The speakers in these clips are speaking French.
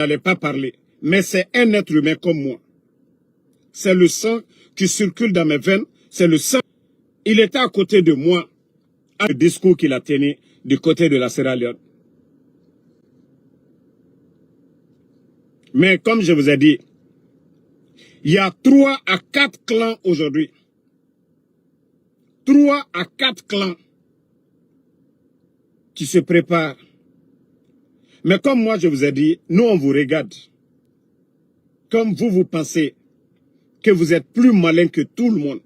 n'allez pas parler. Mais c'est un être humain comme moi. C'est le sang qui circule dans mes veines. C'est le sang. Il était à côté de moi. À le discours qu'il a tenu du côté de la Sierra Leone. Mais comme je vous ai dit, il y a 3 à 4 clans aujourd'hui. 3 à 4 clans qui se préparent. Mais comme moi je vous ai dit, nous on vous regarde. Comme vous pensez que vous êtes plus malin que tout le monde.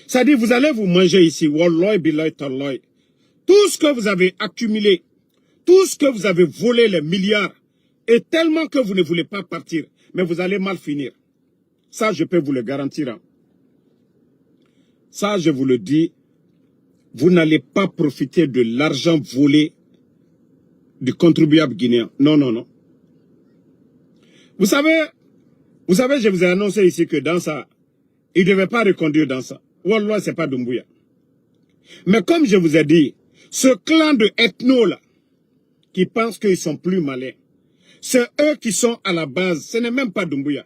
C'est-à-dire vous allez vous manger ici. Wallahi billahi tallahi. Tout ce que vous avez accumulé, tout ce que vous avez volé, les milliards, et tellement que vous ne voulez pas partir, mais vous allez mal finir. Ça, je peux vous le garantir. Hein. Ça, je vous le dis, vous n'allez pas profiter de l'argent volé du contribuable guinéen. Non, non, non. Vous savez, je vous ai annoncé ici que dans ça, il ne devait pas reconduire dans ça. Wallah, c'est pas Doumbouya. Mais comme je vous ai dit, ce clan de ethno là, qui pensent qu'ils sont plus malins, c'est eux qui sont à la base. Ce n'est même pas Doumbouya.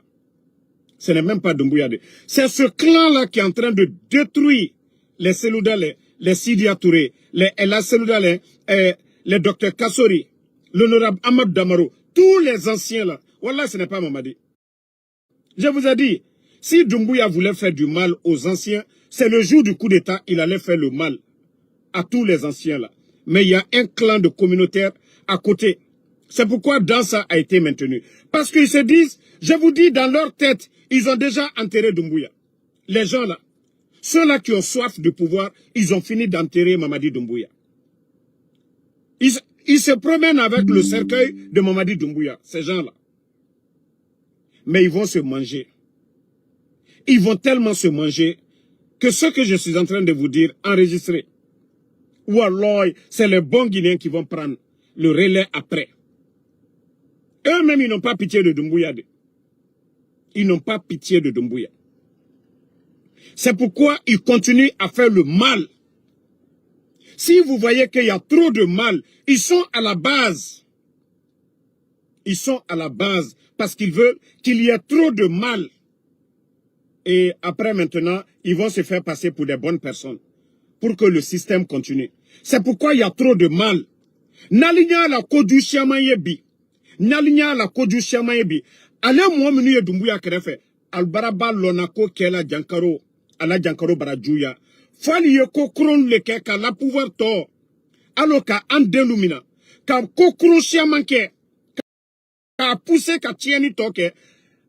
Ce n'est même pas Doumbouya. C'est ce clan-là qui est en train de détruire les Selouda, les Sidia Touré, les Ella Selouda, les docteurs Kassori, l'honorable Ahmad Damaro, tous les anciens là. Wallah, ce n'est pas Mamadi. Je vous ai dit, si Doumbouya voulait faire du mal aux anciens, c'est le jour du coup d'État, il allait faire le mal à tous les anciens là. Mais il y a un clan de communautaires à côté. C'est pourquoi Dansa a été maintenu. Parce qu'ils se disent, je vous dis, dans leur tête, ils ont déjà enterré Doumbouya. Les gens là, ceux-là qui ont soif de pouvoir, ils ont fini d'enterrer Mamadi Doumbouya. Ils se promènent avec le cercueil de Mamadi Doumbouya, ces gens-là. Mais ils vont se manger. Ils vont tellement se manger que ce que je suis en train de vous dire, enregistré. Ou alors, c'est les bons Guinéens qui vont prendre le relais après. Eux-mêmes, ils n'ont pas pitié de Doumbouya. Ils n'ont pas pitié de Doumbouya. C'est pourquoi ils continuent à faire le mal. Si vous voyez qu'il y a trop de mal, ils sont à la base. Ils sont à la base parce qu'ils veulent qu'il y ait trop de mal. Et après maintenant, ils vont se faire passer pour des bonnes personnes. Pour que le système continue. C'est pourquoi il y a trop de mal. Nalinya la kodu shamayebi. Nalinya la kodu shamayebi. Ale mo menu ye Doumbouya kerefe. Albaraba lonako kela jankaro. Ala jankaro barajuya. Fali ye kokron leke ka la pouvoir to. Alors ka andelumina. Ka kokron shamanke. Ka pousse ka tieni toke.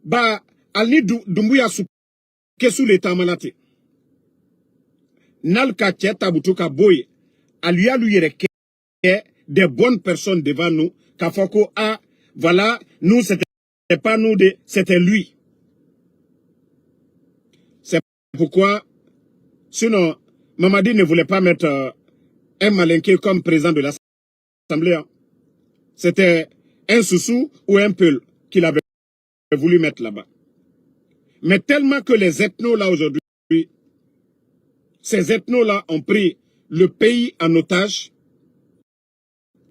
Ba alni Doumbouya su kesu l'état malate. Nalka tcheta butuka boy. Aluya luyereke des bonnes personnes devant nous. Kafoko a, voilà, nous c'était pas nous, c'était lui. C'est pourquoi, sinon, Mamadi ne voulait pas mettre un malinqué comme président de l'Assemblée. Hein. C'était un Soussou ou un Peul qu'il avait voulu mettre là-bas. Mais tellement que les ethnos là aujourd'hui, ces ethnos là ont pris le pays en otage,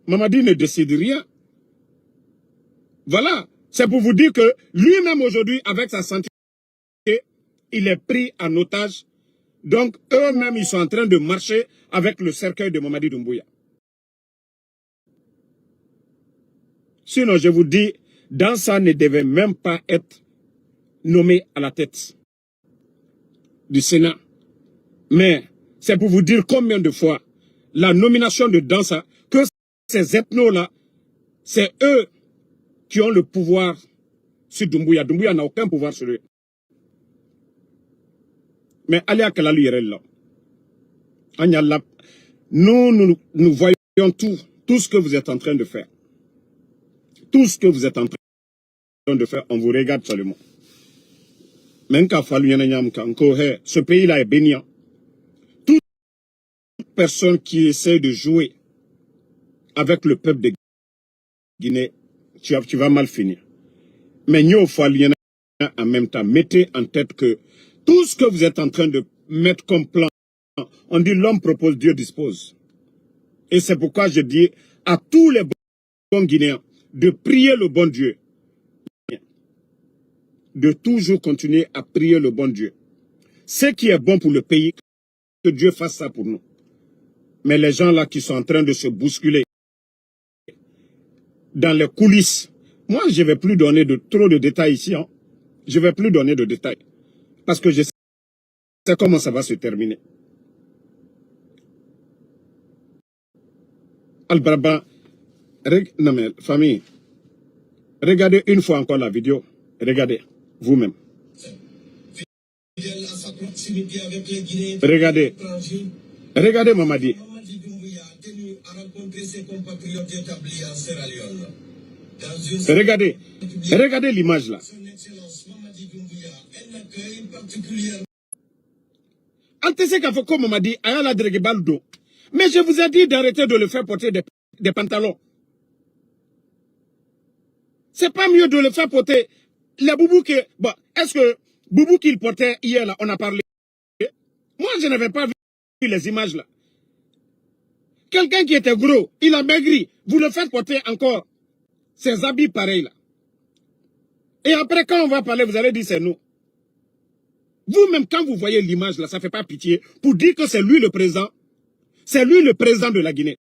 Mamadi ne décide rien. Voilà. C'est pour vous dire que lui-même aujourd'hui, avec sa santé, il est pris en otage. Donc, eux-mêmes, ils sont en train de marcher avec le cercueil de Mamadi Doumbouya. Sinon, je vous dis, Dansa ne devait même pas être nommé à la tête du Sénat. Mais c'est pour vous dire combien de fois la nomination de Dansa, que ces ethnos-là, c'est eux qui ont le pouvoir sur Doumbouya. Doumbouya n'a aucun pouvoir sur eux. Mais Alia Kalalu Yerella, nous voyons tout ce que vous êtes en train de faire. Tout ce que vous êtes en train de faire, on vous regarde seulement. Mais ce pays-là est béni. Toute personne qui essaie de jouer avec le peuple de Guinée, tu vas mal finir. Mais nous, en même temps, mettez en tête que tout ce que vous êtes en train de mettre comme plan, on dit l'homme propose, Dieu dispose. Et c'est pourquoi je dis à tous les Guinéens de prier le bon Dieu. De toujours continuer à prier le bon Dieu. Ce qui est bon pour le pays, que Dieu fasse ça pour nous. Mais les gens là qui sont en train de se bousculer dans les coulisses, moi je ne vais plus donner trop de détails ici. Hein. Je ne vais plus donner de détails. Parce que je sais comment ça va se terminer. Al-Braba, non mais famille, regardez une fois encore la vidéo. Regardez, vous-même. Regardez. Regardez Mamadi. Regardez. Regardez l'image là. Comme Mamadi, mais je vous ai dit d'arrêter de le faire porter des pantalons. C'est pas mieux de le faire porter les boubous que... Bon, est-ce que boubou qu'il portait hier là, on a parlé? Moi, je n'avais pas vu les images là. Quelqu'un qui était gros, il a maigri. Vous le faites porter encore ces habits pareils là. Et après, quand on va parler, vous allez dire c'est nous. Vous-même, quand vous voyez l'image là, ça ne fait pas pitié pour dire que c'est lui le président. C'est lui le président de la Guinée.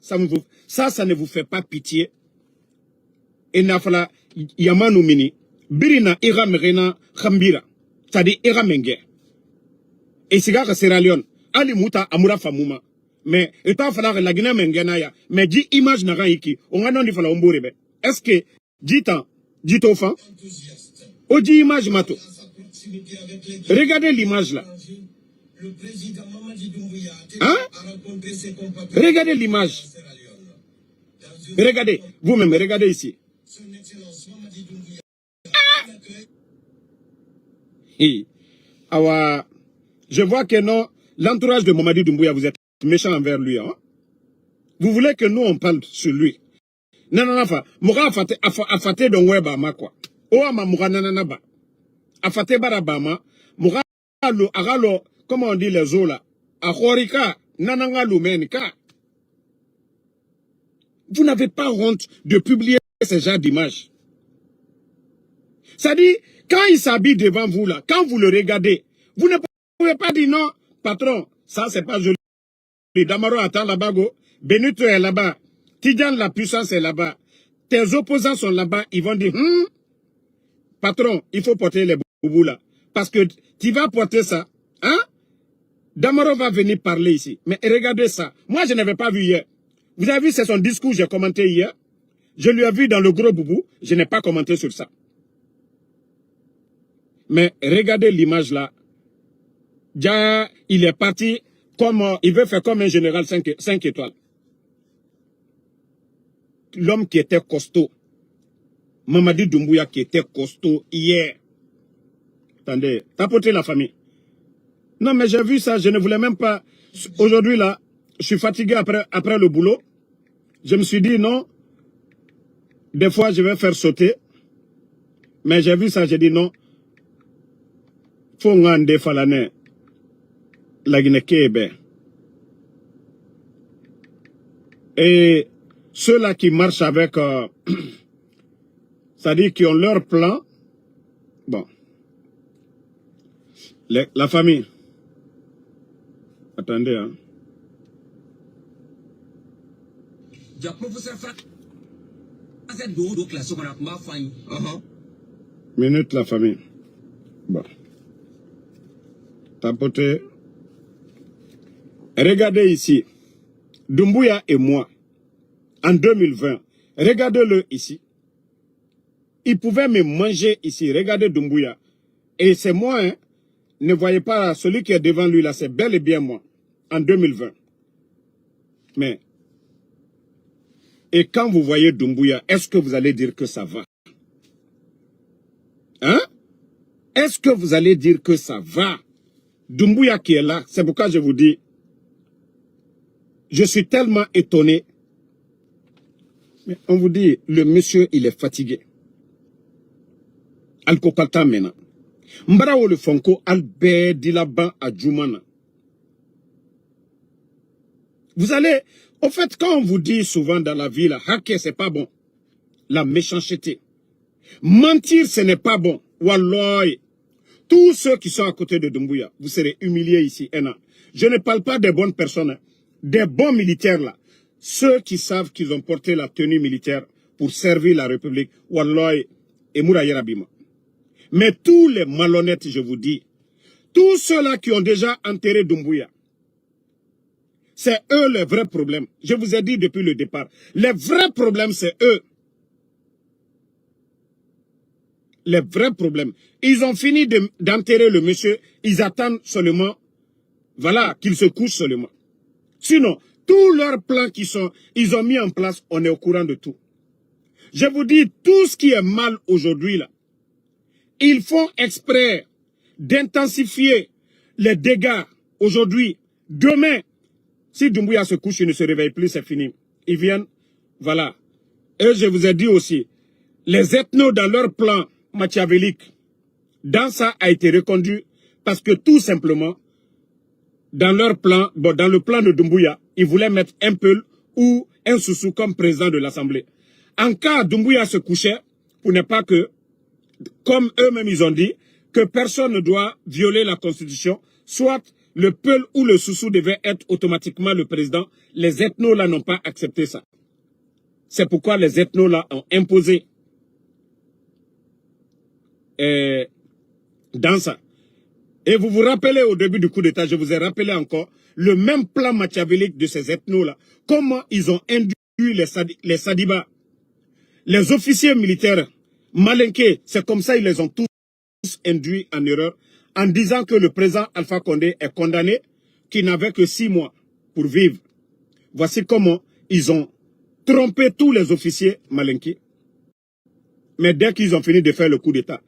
Ça ne vous fait pas pitié. Et Nafala Yamanu Mini, Birina Ira Merena Khambira, c'est-à-dire Ira Menge. Et Sigara Sierra Leone, Ali Mouta Amura Famouma. Mais, étant fallu la Guinée Mengenaya, mais dit image n'a rien qui, on a non dit fala omborebe. Est-ce que, dit au fan, ou dit image mato. Regardez l'image là. Hein? Regardez l'image. Regardez, vous-même, regardez ici. Ah! Je vois que non, l'entourage de Mamadi Doumbouya, vous êtes méchant envers lui. Hein? Vous voulez que nous, on parle sur lui. Non, Moura afate don weba ma quoi. Oama Moura nananaba. Afate barabama. Moura agalo, comment on dit les eaux là. Ahorika, nananga lumenika. Vous n'avez pas honte de publier ce genre d'images. Ça dit, quand il s'habille devant vous là, quand vous le regardez, vous ne pouvez pas dire non, patron, ça c'est pas joli. Damaro attend là-bas, Benito est là-bas, Tidjan la puissance est là-bas, tes opposants sont là-bas, ils vont dire, patron, il faut porter les boubous là. Parce que tu vas porter ça, hein? Damaro va venir parler ici. Mais regardez ça. Moi, je n'avais pas vu hier. Vous avez vu, c'est son discours, j'ai commenté hier. Je lui ai vu dans le gros boubou, je n'ai pas commenté sur ça. Mais regardez l'image là. Déjà, il est parti comme, il veut faire comme un général 5 étoiles. L'homme qui était costaud. Mamadi Doumbouya qui était costaud hier. Attendez, tapotez la famille. Non, mais j'ai vu ça, je ne voulais même pas. Aujourd'hui là, je suis fatigué après le boulot. Je me suis dit non. Des fois, je vais faire sauter. Mais j'ai vu ça, j'ai dit non. Faut ngande falane. La Guinée Kébé. Et ceux-là qui marchent avec, c'est-à-dire qui ont leur plan, bon, la famille, attendez, hein. Minute la famille. Bon. Tapotez. Regardez ici. Doumbouya et moi, en 2020, regardez-le ici. Il pouvait me manger ici. Regardez Doumbouya. Et c'est moi, hein. Ne voyez pas celui qui est devant lui là, c'est bel et bien moi. En 2020. Mais, et quand vous voyez Doumbouya, est-ce que vous allez dire que ça va? Hein? Est-ce que vous allez dire que ça va? Doumbouya qui est là, c'est pourquoi je vous dis, je suis tellement étonné. Mais on vous dit, le monsieur, il est fatigué. Al-Kokata mena. Mbarawo le fonko, al-be dilaban à Djoumana. Vous allez, Au fait, quand on vous dit souvent dans la vie, là, hacker, c'est pas bon. La méchanceté. Mentir, ce n'est pas bon. Wallahi. Tous ceux qui sont à côté de Doumbouya, vous serez humiliés ici. Je ne parle pas des bonnes personnes, hein, des bons militaires là. Ceux qui savent qu'ils ont porté la tenue militaire pour servir la République. Wallahi. Et Mourayerabima. Mais tous les malhonnêtes, je vous dis, tous ceux-là qui ont déjà enterré Doumbouya, c'est eux les vrais problèmes. Je vous ai dit depuis le départ. Les vrais problèmes, c'est eux. Les vrais problèmes. Ils ont fini d'enterrer le monsieur. Ils attendent seulement, voilà, qu'il se couche seulement. Sinon, tous leurs plans ils ont mis en place, on est au courant de tout. Je vous dis, tout ce qui est mal aujourd'hui, là, ils font exprès d'intensifier les dégâts aujourd'hui. Demain, si Doumbouya se couche, il ne se réveille plus, c'est fini. Ils viennent, voilà. Et je vous ai dit aussi, les ethnos dans leur plan machiavélique, dans ça a été reconduit parce que tout simplement, dans leur plan, bon, dans le plan de Doumbouya, ils voulaient mettre un Peul ou un Soussou comme président de l'Assemblée. En cas Doumbouya se couchait, pour ne pas que, comme eux-mêmes ils ont dit, que personne ne doit violer la Constitution, soit le Peul ou le Soussou devait être automatiquement le président. Les ethnos là n'ont pas accepté ça. C'est pourquoi les ethnos là ont imposé dans ça. Et vous vous rappelez au début du coup d'État, je vous ai rappelé encore, le même plan machiavélique de ces ethnos-là, comment ils ont induit les Sadibas, les officiers militaires malinqués, c'est comme ça ils les ont tous induits en erreur, en disant que le président Alpha Condé est condamné, qu'il n'avait que 6 mois pour vivre. Voici comment ils ont trompé tous les officiers malinqués. Mais dès qu'ils ont fini de faire le coup d'État,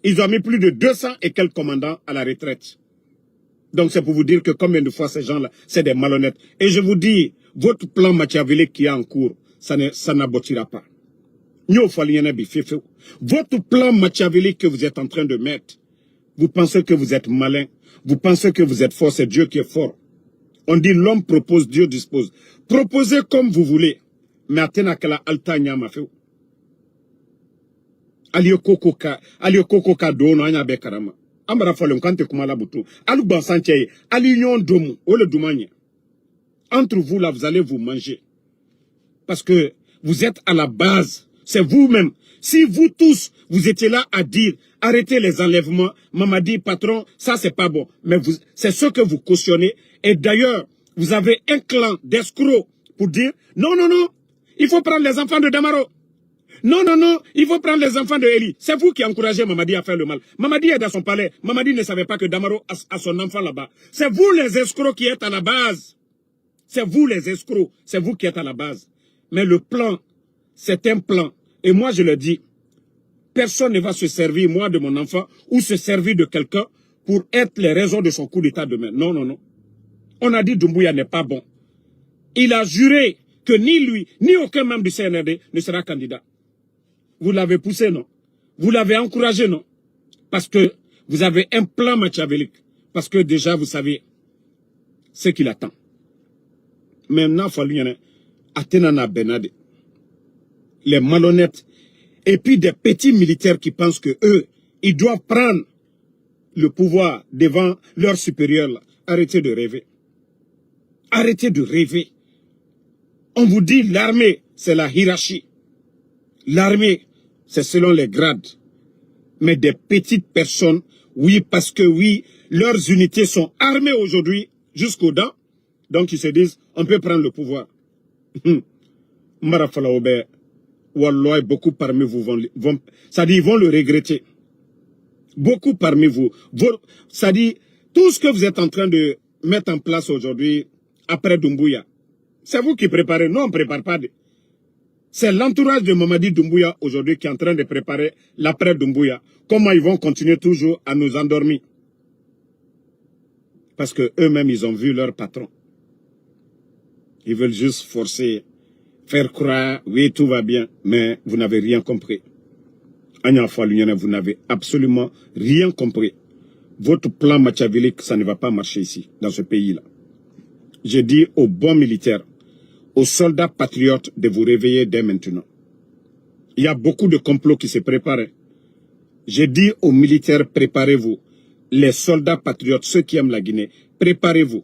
ils ont mis plus de 200 et quelques commandants à la retraite. Donc c'est pour vous dire que combien de fois ces gens-là, c'est des malhonnêtes. Et je vous dis, votre plan machiavélique qui est en cours, ça n'aboutira pas. Votre plan machiavélique que vous êtes en train de mettre, vous pensez que vous êtes malin, vous pensez que vous êtes fort, c'est Dieu qui est fort. On dit l'homme propose, Dieu dispose. Proposez comme vous voulez. Mais Atenakala Alta Nyamafeu. Aliokoko ka dono anya be karama. Ambara folon kante kumala butu. Alu bansanche, aliyon domu, ole dumanye. Entre vous là, vous allez vous manger. Parce que vous êtes à la base. C'est vous-même. Si vous tous, vous étiez là à dire, arrêtez les enlèvements, Mamadi, patron, ça c'est pas bon. Mais c'est ce que vous cautionnez. Et d'ailleurs, vous avez un clan d'escrocs pour dire, non, non, non, il faut prendre les enfants de Damaro. Non, non, non, il faut prendre les enfants de Eli. C'est vous qui encouragez Mamadi à faire le mal. Mamadi est dans son palais. Mamadi ne savait pas que Damaro a son enfant là-bas. C'est vous les escrocs qui êtes à la base. C'est vous les escrocs. C'est vous qui êtes à la base. Mais le plan, c'est un plan. Et moi, je le dis, personne ne va se servir, moi, de mon enfant, ou se servir de quelqu'un pour être les raisons de son coup d'État demain. Non, non, non. On a dit Doumbouya n'est pas bon. Il a juré que ni lui, ni aucun membre du CNRD ne sera candidat. Vous l'avez poussé, non? Vous l'avez encouragé, non? Parce que vous avez un plan machiavélique. Parce que déjà, vous savez ce qu'il attend. Maintenant, il faut lui Athénana Benade. Les malhonnêtes. Et puis des petits militaires qui pensent que eux, ils doivent prendre le pouvoir devant leurs supérieurs. Là. Arrêtez de rêver. Arrêtez de rêver. On vous dit l'armée, c'est la hiérarchie. L'armée, c'est selon les grades. Mais des petites personnes, oui, parce que oui, leurs unités sont armées aujourd'hui jusqu'aux dents. Donc ils se disent, on peut prendre le pouvoir. Marafalaobe, Wallah, beaucoup parmi vous vont ça dit, ils vont le regretter. Beaucoup parmi vous. Ça dit, tout ce que vous êtes en train de mettre en place aujourd'hui, après Doumbouya, c'est vous qui préparez. Non, on ne prépare pas. C'est l'entourage de Mamadi Doumbouya aujourd'hui qui est en train de préparer l'après Doumbouya. Comment ils vont continuer toujours à nous endormir. Parce que eux-mêmes, ils ont vu leur patron. Ils veulent juste forcer, faire croire, oui, tout va bien, mais vous n'avez rien compris. Vous n'avez absolument rien compris. Votre plan machiavélique, ça ne va pas marcher ici, dans ce pays-là. J'ai dit aux bons militaires, aux soldats patriotes de vous réveiller dès maintenant. Il y a beaucoup de complots qui se préparent. J'ai dit aux militaires, préparez-vous. Les soldats patriotes, ceux qui aiment la Guinée, préparez-vous.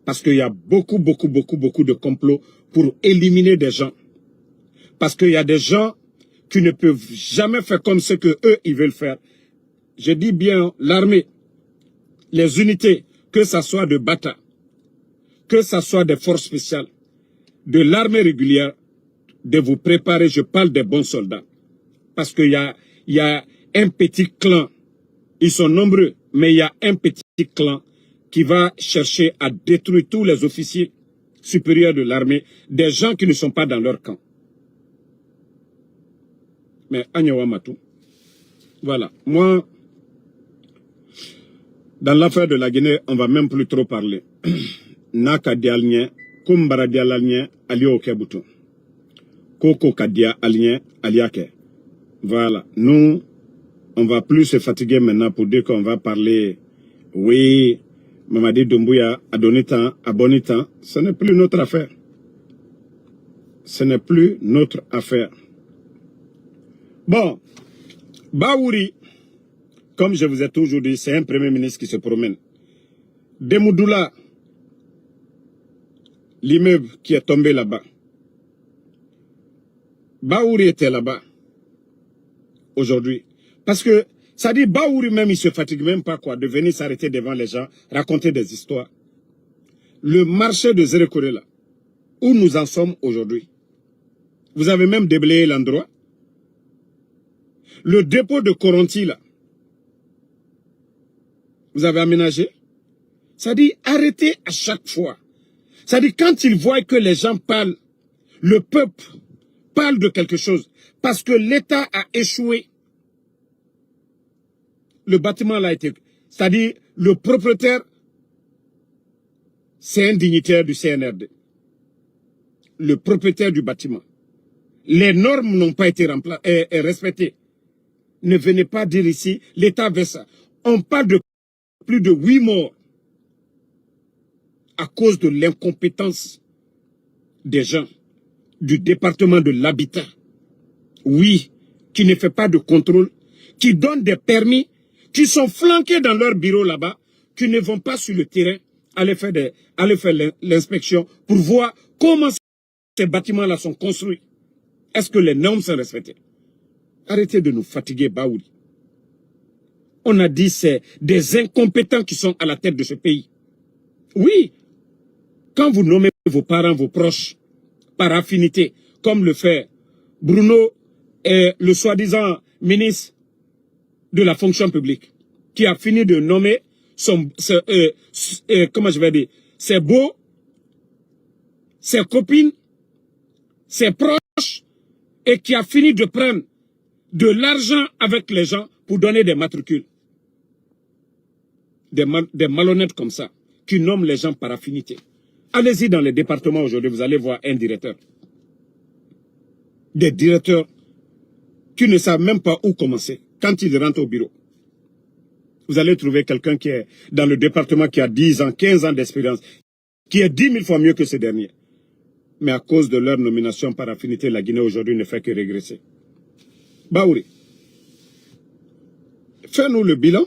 Parce qu'il y a beaucoup de complots pour éliminer des gens. Parce qu'il y a des gens qui ne peuvent jamais faire comme ce que eux ils veulent faire. Je dis bien l'armée, les unités, que ce soit de Bata, que ce soit des forces spéciales, de l'armée régulière, de vous préparer, je parle des bons soldats. Parce qu'il y a un petit clan, ils sont nombreux, mais il y a un petit clan qui va chercher à détruire tous les officiers supérieurs de l'armée, des gens qui ne sont pas dans leur camp. Mais Agnawa Matou, voilà, moi, dans l'affaire de la Guinée, on ne va même plus trop parler. Naka dialnien, kumbara dialalnien, alio kebutu. Koko kadia alnien, aliake. Voilà, nous, on va plus se fatiguer maintenant pour dire qu'on va parler, oui, Mamadi Doumbouya a donné temps, a bonné temps. Ce n'est plus notre affaire. Ce n'est plus notre affaire. Bon, Baouri, comme je vous ai toujours dit, c'est un premier ministre qui se promène. Demoudoula, l'immeuble qui est tombé là-bas. Baouri était là-bas aujourd'hui. Parce que, ça dit, Baouri même, il se fatigue même pas quoi, de venir s'arrêter devant les gens, raconter des histoires. Le marché de Zérekore là, où nous en sommes aujourd'hui. Vous avez même déblayé l'endroit. Le dépôt de Koronti là, vous avez aménagé. Ça dit, arrêtez à chaque fois. Ça dit, quand ils voient que les gens parlent, le peuple parle de quelque chose, parce que l'État a échoué. Le bâtiment là a été... C'est-à-dire, le propriétaire, c'est un dignitaire du CNRD. Le propriétaire du bâtiment. Les normes n'ont pas été respectées. Ne venez pas dire ici, l'État veut ça. On parle de plus de 8 morts à cause de l'incompétence des gens du département de l'habitat. Oui, qui ne fait pas de contrôle, qui donne des permis, qui sont flanqués dans leur bureau là-bas, qui ne vont pas sur le terrain aller faire l'inspection pour voir comment ces bâtiments-là sont construits. Est-ce que les normes sont respectées? Arrêtez de nous fatiguer, Baouri. On a dit c'est des incompétents qui sont à la tête de ce pays. Oui, quand vous nommez vos parents, vos proches, par affinité, comme le fait Bruno et le soi-disant ministre de la fonction publique, qui a fini de nommer comment je vais dire, ses beaux, ses copines, ses proches, et qui a fini de prendre de l'argent avec les gens pour donner des matricules. Des malhonnêtes comme ça, qui nomment les gens par affinité. Allez-y dans les départements aujourd'hui, vous allez voir un directeur. Des directeurs qui ne savent même pas où commencer quand ils rentrent au bureau. Vous allez trouver quelqu'un qui est dans le département qui a 10 ans, 15 ans d'expérience, qui est 10 000 fois mieux que ce dernier. Mais à cause de leur nomination par affinité, la Guinée aujourd'hui ne fait que régresser. Baouri, fais-nous le bilan,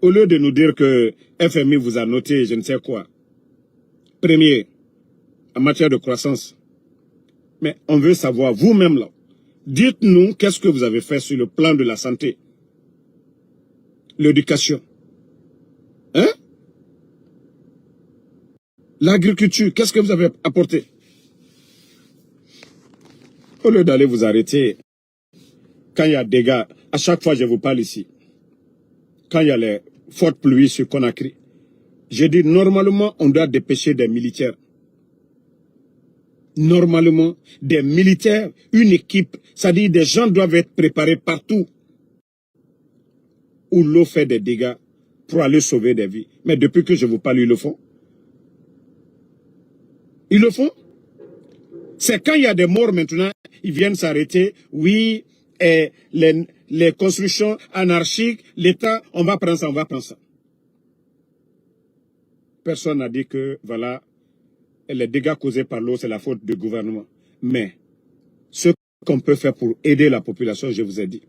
au lieu de nous dire que FMI vous a noté je ne sais quoi. Premier, en matière de croissance. Mais on veut savoir, vous-même là, dites-nous qu'est-ce que vous avez fait sur le plan de la santé, l'éducation, hein? L'agriculture, qu'est-ce que vous avez apporté? Au lieu d'aller vous arrêter, quand il y a des dégâts, à chaque fois je vous parle ici, quand il y a les fortes pluies sur Conakry, je dis normalement on doit dépêcher des militaires. Normalement, des militaires, une équipe, c'est-à-dire des gens doivent être préparés partout où l'eau fait des dégâts pour aller sauver des vies. Mais depuis que je vous parle, ils le font. Ils le font. C'est quand il y a des morts maintenant, ils viennent s'arrêter. Oui, et les constructions anarchiques, l'État, on va prendre ça, on va prendre ça. Personne n'a dit que, voilà, les dégâts causés par l'eau, c'est la faute du gouvernement. Mais ce qu'on peut faire pour aider la population, je vous ai dit,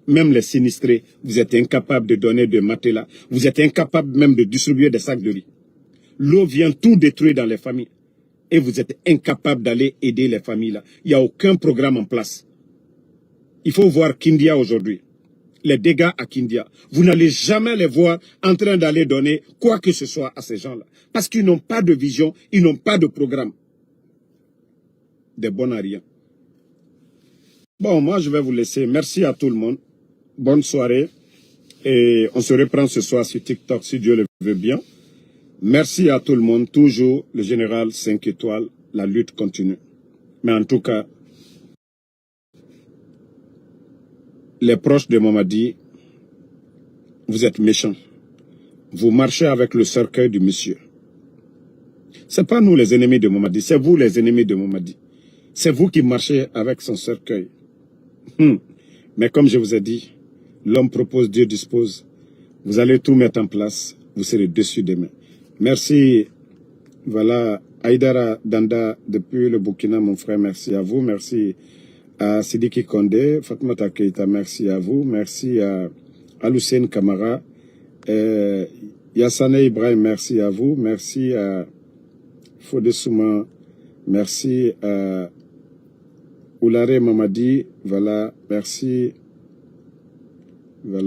même les sinistrés, vous êtes incapables de donner des matelas, vous êtes incapables même de distribuer des sacs de riz. L'eau vient tout détruire dans les familles. Et vous êtes incapables d'aller aider les familles là. Il n'y a aucun programme en place. Il faut voir Kindia aujourd'hui. Les dégâts à Kindia. Vous n'allez jamais les voir en train d'aller donner quoi que ce soit à ces gens-là. Parce qu'ils n'ont pas de vision, ils n'ont pas de programme. Des bons à rien. Bon, moi je vais vous laisser. Merci à tout le monde. Bonne soirée. Et on se reprend ce soir sur TikTok si Dieu le veut bien. Merci à tout le monde. Toujours le général 5 étoiles. La lutte continue. Mais en tout cas, les proches de Mamadi, vous êtes méchants. Vous marchez avec le cercueil du monsieur. Ce n'est pas nous les ennemis de Mamadi, c'est vous les ennemis de Mamadi. C'est vous qui marchez avec son cercueil. Mais comme je vous ai dit, l'homme propose, Dieu dispose. Vous allez tout mettre en place. Vous serez dessus demain. Merci. Voilà, Aïdara Danda depuis le Burkina, mon frère, merci à vous. Merci à Sidiki Kondé, Fatmata Keita, merci à vous. Merci à Aloussène Kamara, Yassane Ibrahim, merci à vous. Merci à Fodé Souma, merci à Oulare Mamadi, voilà, merci. Voilà.